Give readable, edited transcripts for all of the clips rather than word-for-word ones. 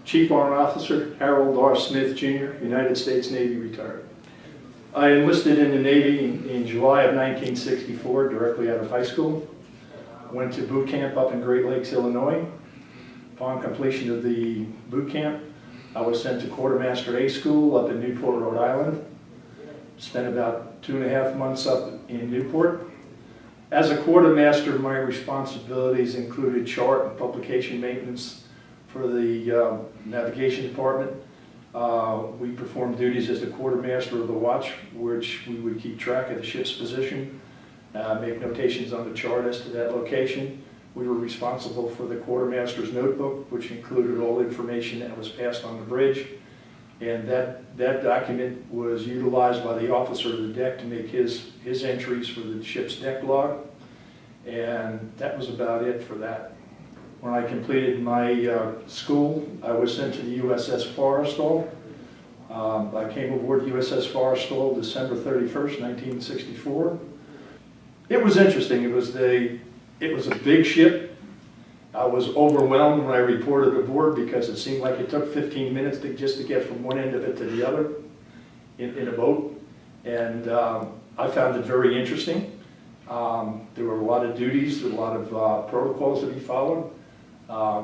Chief Warrant Officer Harold R. Smith, Jr., United States Navy, retired. I enlisted in the Navy in July of 1964, directly out of high school. Went to boot camp up in Great Lakes, Illinois. Upon completion of the boot camp, I was sent to Quartermaster A School up in Newport, Rhode Island. Spent about 2.5 months up in Newport. As a quartermaster, my responsibilities included chart and publication maintenance for the navigation department. We performed duties as the quartermaster of the watch, which we would keep track of the ship's position, make notations on the chart as to that location. We were responsible for the quartermaster's notebook, which included all information that was passed on the bridge. And that document was utilized by the officer of the deck to make his entries for the ship's deck log. And that was about it for that. When I completed my school, I was sent to the USS Forrestal. I came aboard USS Forrestal December 31st, 1964. It was interesting. It was a big ship. I was overwhelmed when I reported aboard because it seemed like it took 15 minutes just to get from one end of it to the other in a boat. And I found it very interesting. There were a lot of duties, there were a lot of protocols to be followed.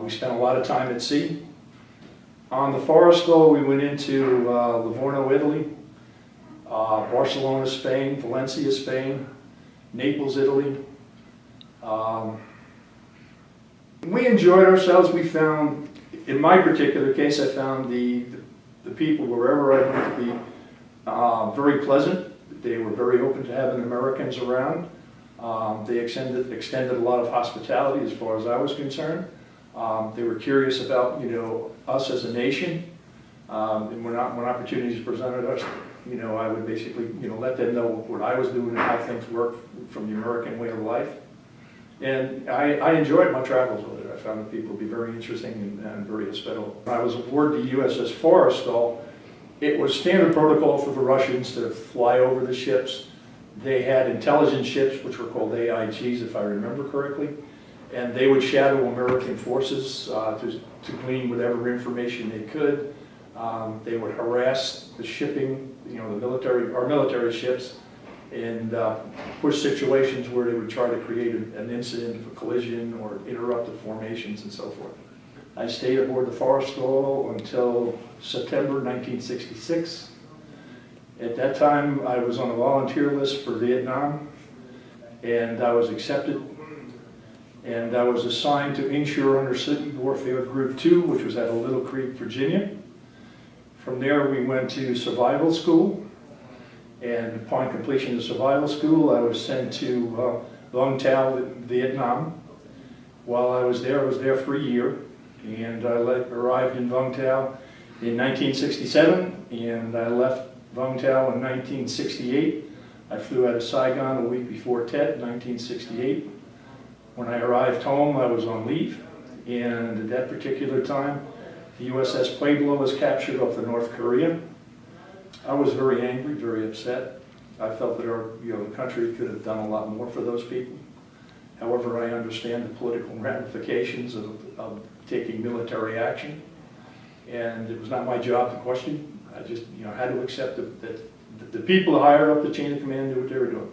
We spent a lot of time at sea. On the Forrestal, we went into Livorno, Italy, Barcelona, Spain, Valencia, Spain, Naples, Italy. We enjoyed ourselves. We found, in my particular case, I found the people wherever I went to be very pleasant. They were very open to having Americans around. They extended a lot of hospitality as far as I was concerned. They were curious about, us as a nation. And when opportunities presented us, I would basically, let them know what I was doing and how things work from the American way of life. And I enjoyed my travels with it. I found the people to be very interesting and very hospitable. When I was aboard the USS Forrestal, it was standard protocol for the Russians to fly over the ships. They had intelligence ships, which were called AIGs, if I remember correctly, and they would shadow American forces to glean whatever information they could. They would harass the shipping, our military ships, and push situations where they would try to create an incident of a collision or interrupt the formations and so forth. I stayed aboard the Forrestal until September 1966. At that time, I was on a volunteer list for Vietnam, and I was accepted. And I was assigned to Inshore Undersea Warfare Group 2, which was at Little Creek, Virginia. From there, we went to survival school. And upon completion of survival school, I was sent to Vung Tau, Vietnam. While I was there for a year. And I arrived in Vung Tau in 1967, and I left Vung Tau in 1968. I flew out of Saigon a week before Tet, 1968. When I arrived home, I was on leave, and at that particular time, the USS Pueblo was captured off the North Korea. I was very angry, very upset. I felt that our country could have done a lot more for those people. However, I understand the political ramifications of taking military action, and it was not my job to question. I just had to accept that the people higher up the chain of command knew what they were doing.